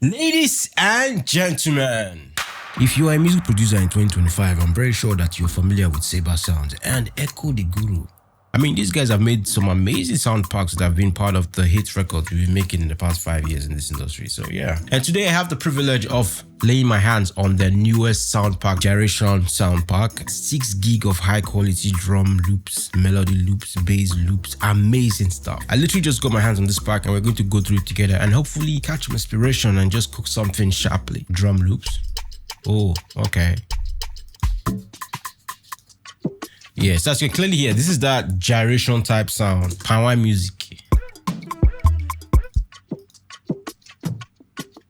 Ladies and gentlemen, if you are a music producer in 2025, I'm very sure that you're familiar with Sabar Sounds and Echo the Guru. I mean, these guys have made some amazing sound packs that have been part of the hit records we've been making in the past 5 years in this industry. So yeah. And today I have the privilege of laying my hands on the newest sound pack, Gyration sound pack. 6 gig of high quality drum loops, melody loops, bass loops, amazing stuff. I literally just got my hands on this pack and we're going to go through it together and hopefully catch some inspiration and just cook something sharply. Drum loops. Oh, okay. Yes, as you can clearly hear, this is that gyration type sound, power music.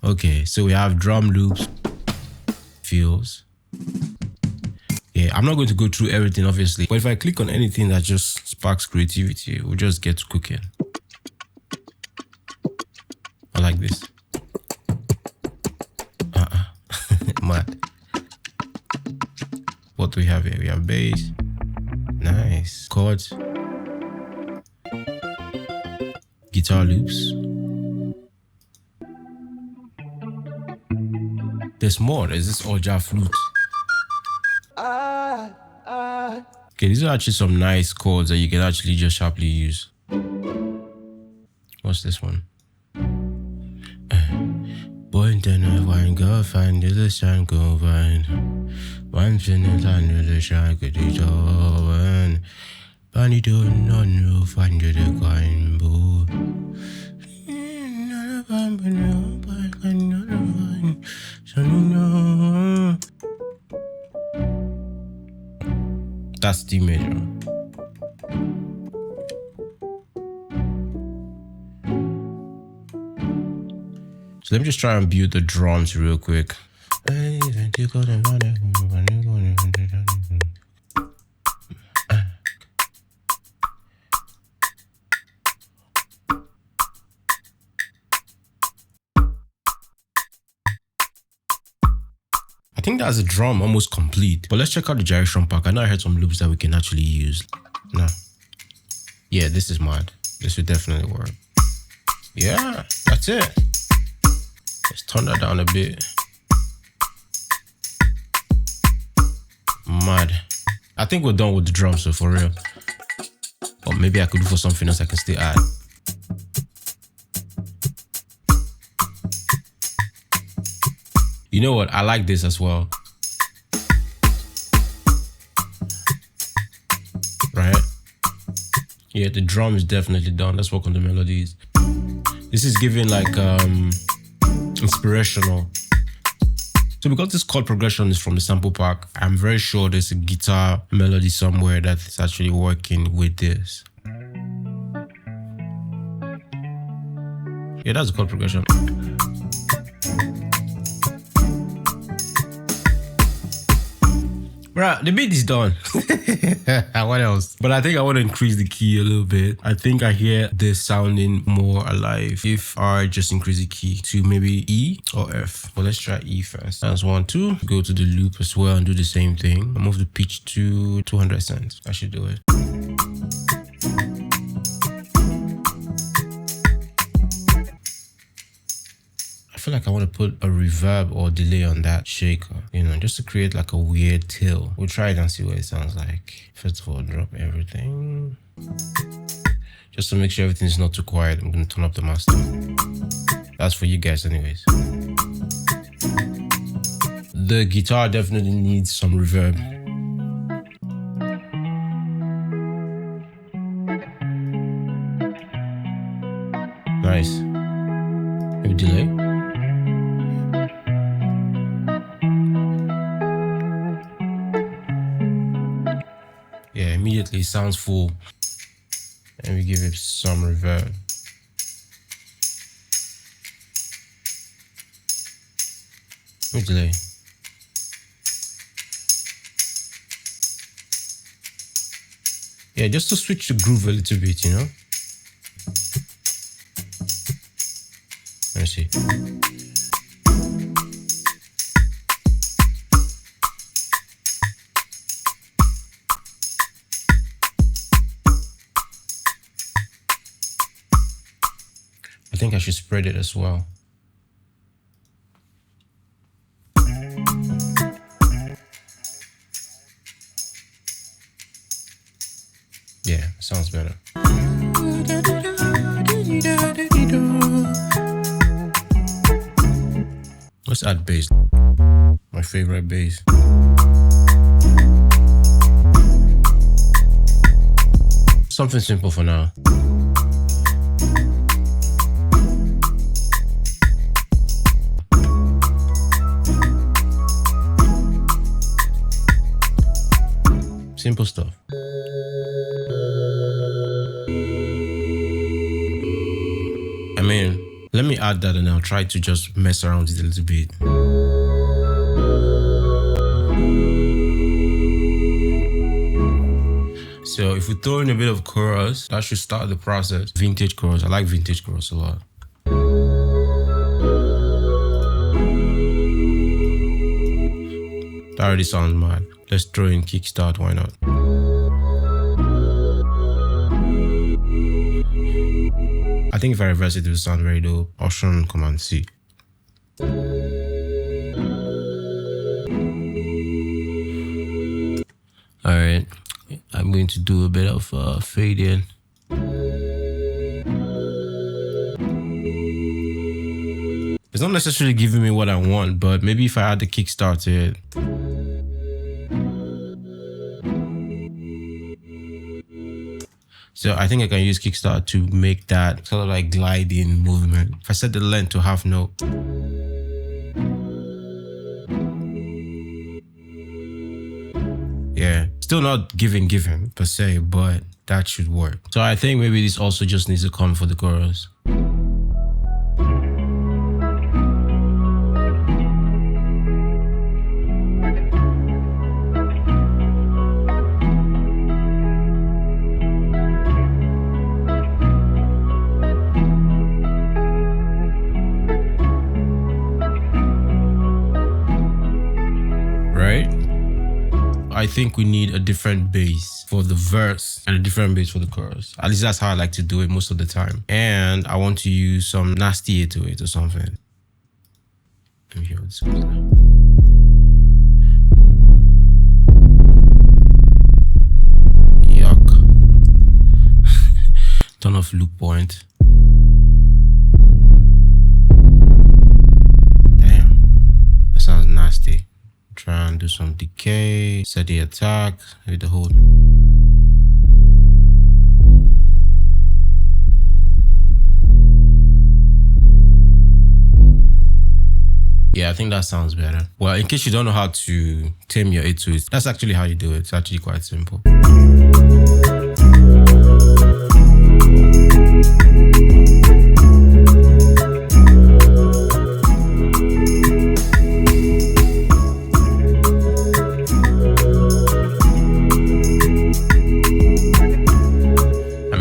Okay, so we have drum loops, fills. Yeah, I'm not going to go through everything, obviously, but if I click on anything that just sparks creativity, we'll just get to cooking. I like this. Mad. What do we have here? We have bass. Nice. Chords. Guitar loops. There's more. There's this Oja flute. Okay, these are actually some nice chords that you can actually just sharply use. What's this one? Boy, then I find girl, find the sun, go find. One finish under the shark, the job. Bunny don't know, find the kind boo. That's D major. So let me just try and build the drums real quick. I think that's a drum almost complete, but let's check out the gyration pack. I know I heard some loops that we can actually use. No. Yeah, this is mad. This would definitely work. Yeah, that's it. Let's turn that down a bit. Mad. I think we're done with the drums, so for real. Or maybe I could do for something else I can still add. You know what? I like this as well. Right? Yeah, the drum is definitely done. Let's work on the melodies. This is giving like inspirational. So because this chord progression is from the sample pack, I'm very sure there's a guitar melody somewhere that's actually working with this. Yeah, that's the chord progression. Right, the beat is done. What else? But I think I want to increase the key a little bit. I think I hear this sounding more alive if I just increase the key to maybe E or F. Well, let's try E first. That's 1, 2. Go to the loop as well and do the same thing. Move the pitch to 200 cents. I should do it. I feel like I want to put a reverb or delay on that shaker, you know, just to create like a weird tail. We'll try it and see what it sounds like. First of all, drop everything. Just to make sure everything is not too quiet, I'm going to turn up the master. That's for you guys anyways. The guitar definitely needs some reverb. Nice. Maybe delay. Yeah, immediately it sounds full. And we give it some reverb. We delay. Yeah, just to switch the groove a little bit, you know? Let me see. I think I should spread it as well. Yeah, sounds better. Let's add bass. My favorite bass. Something simple for now. Simple stuff. I mean, let me add that and I'll try to just mess around with it a little bit. So if we throw in a bit of chorus, that should start the process. Vintage chorus. I like vintage chorus a lot. That already sounds mad. Let's throw in kickstart, why not? I think if I reverse it, it will sound very dope. Option Command C. Alright, I'm going to do a bit of fade in. It's not necessarily giving me what I want, but maybe if I add the kickstart to it. So I think I can use kickstart to make that sort of like gliding movement. If I set the length to half note. Yeah, still not giving per se, but that should work. So I think maybe this also just needs to come for the chorus. I think we need a different bass for the verse and a different bass for the chorus. At least that's how I like to do it most of the time. And I want to use some nasty 808 or something. Let me hear what this sounds like. Yuck. Turn off loop point. Damn, that sounds nasty. Try and do some decay, set the attack, hit the hold. Yeah, I think that sounds better. Well, in case you don't know how to tame your 808, that's actually how you do it. It's actually quite simple.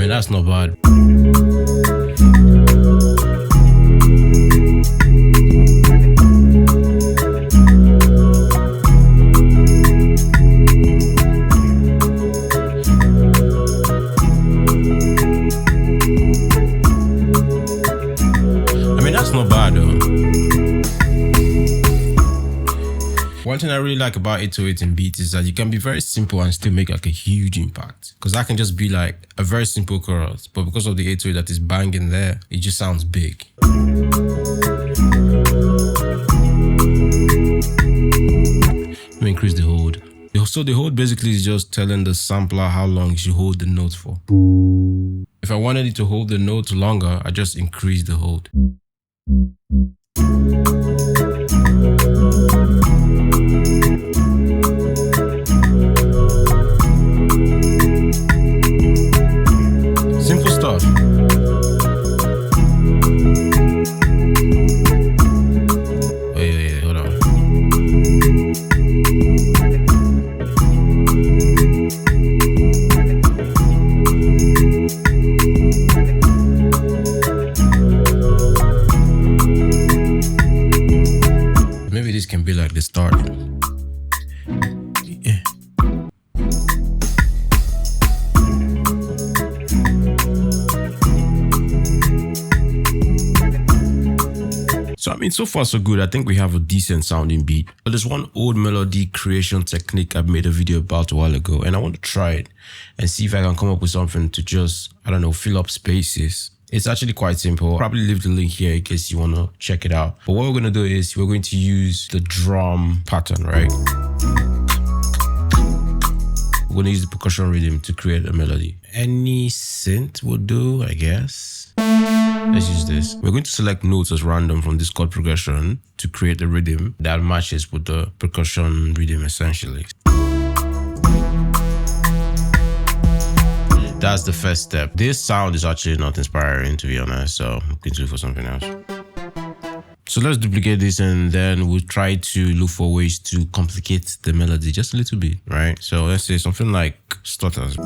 That's not bad. I mean, that's not bad though. One thing I really like about 808 and beats is that you can be very simple and still make like a huge impact. Because that can just be like a very simple chorus, but because of the 808 that is banging there, it just sounds big. Let me increase the hold. So the hold basically is just telling the sampler how long you should hold the note for. If I wanted it to hold the note longer, I just increase the hold. Simple stuff. Wait, hold on. So I mean, so far so good. I think we have a decent sounding beat. But there's one old melody creation technique I made a video about a while ago, and I want to try it and see if I can come up with something to just, I don't know, fill up spaces. It's actually quite simple. I'll probably leave the link here in case you want to check it out. But what we're going to do is we're going to use the drum pattern, right? We're going to use the percussion rhythm to create a melody. Any synth will do, I guess. Let's use this. We're going to select notes as random from this chord progression to create a rhythm that matches with the percussion rhythm essentially. That's the first step. This sound is actually not inspiring, to be honest, so I'm going to look for something else. So let's duplicate this and then we'll try to look for ways to complicate the melody just a little bit, right? So let's say something like stutters.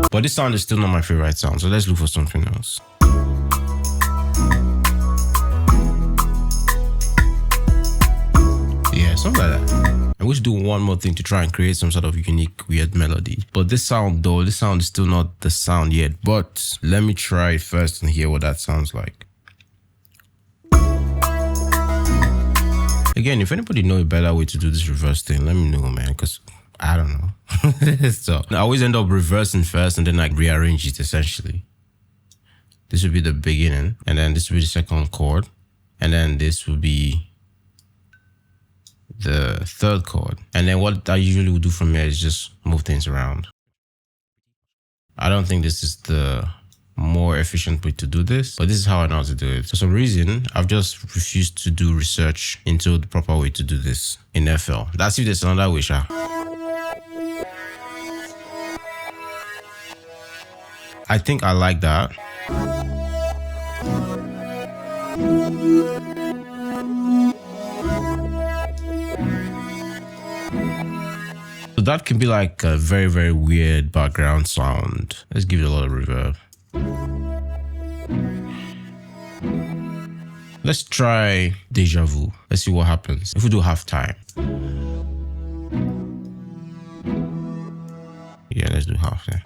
But this sound is still not my favorite sound, so let's look for something else. Yeah, something like that. I'm going to do one more thing to try and create some sort of unique, weird melody. But this sound though, this sound is still not the sound yet. But let me try it first and hear what that sounds like. Again, if anybody knows a better way to do this reverse thing, let me know, man, because I don't know. So I always end up reversing first and then I rearrange it essentially. This would be the beginning, and then this will be the second chord, and then this will be the third chord. And then what I usually would do from here is just move things around. I don't think this is the more efficient way to do this, but this is how I know how to do it. For some reason, I've just refused to do research into the proper way to do this in FL. That's if there's another way, sha. I think I like that. So that can be like a very, very weird background sound. Let's give it a lot of reverb. Let's try Deja Vu. Let's see what happens if we do halftime. Yeah, let's do halftime.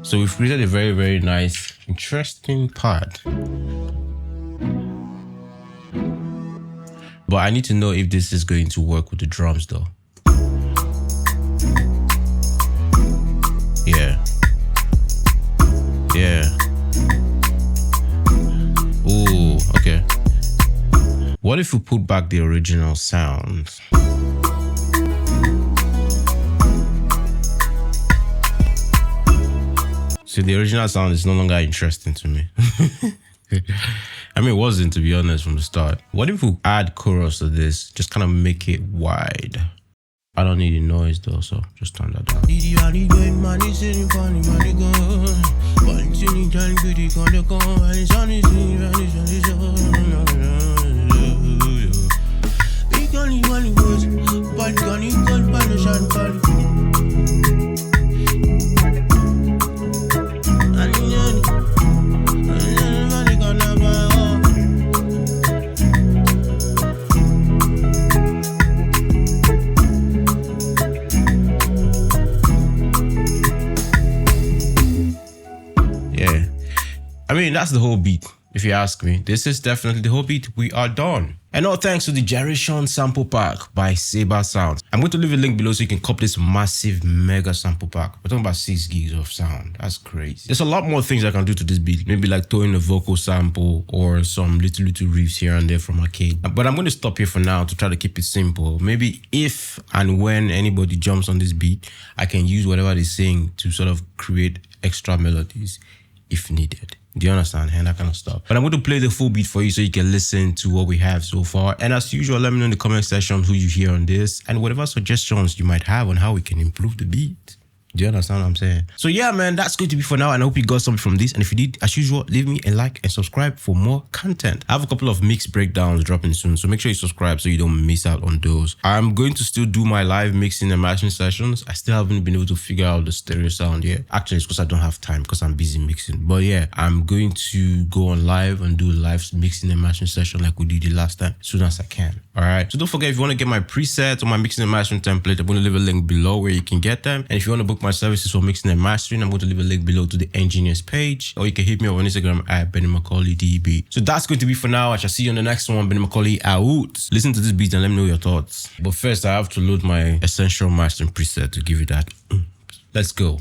So we've created a very, very nice, interesting part. But I need to know if this is going to work with the drums though. Yeah. Yeah. Ooh, okay. What if we put back the original sound? So the original sound is no longer interesting to me. I mean, it wasn't, to be honest, from the start. What if we add chorus to this? Just kind of make it wide. I don't need the noise though, so just turn that down. I mean, that's the whole beat. If you ask me, this is definitely the whole beat. We are done. And all thanks to the Gyration sample pack by Sabar Sounds. I'm going to leave a link below so you can copy this massive mega sample pack. We're talking about 6 gigs of sound. That's crazy. There's a lot more things I can do to this beat. Maybe like throwing a vocal sample or some little riffs here and there from Arcade. But I'm going to stop here for now to try to keep it simple. Maybe if and when anybody jumps on this beat, I can use whatever they're saying to sort of create extra melodies if needed. Do you understand? And that kind of stuff. But I'm going to play the full beat for you so you can listen to what we have so far. And as usual, let me know in the comment section who you hear on this and whatever suggestions you might have on how we can improve the beat. Do you understand what I'm saying? So yeah, man, that's going to be for now. And I hope you got something from this. And if you did, as usual, leave me a like and subscribe for more content. I have a couple of mix breakdowns dropping soon. So make sure you subscribe so you don't miss out on those. I'm going to still do my live mixing and mastering sessions. I still haven't been able to figure out the stereo sound yet. Actually, it's because I don't have time because I'm busy mixing. But yeah, I'm going to go on live and do a live mixing and mastering session like we did the last time as soon as I can. All right. So don't forget, if you want to get my presets or my mixing and mastering template, I'm going to leave a link below where you can get them. And if you want to book my services for mixing and mastering, I'm going to leave a link below to the engineers page, or you can hit me up on Instagram at Benny Macaulay DB. So that's going to be for now. I shall see you on the next one. Benny Macaulay out. Listen to this beat and let me know your thoughts. But first, I have to load my essential mastering preset to give you that. Let's go.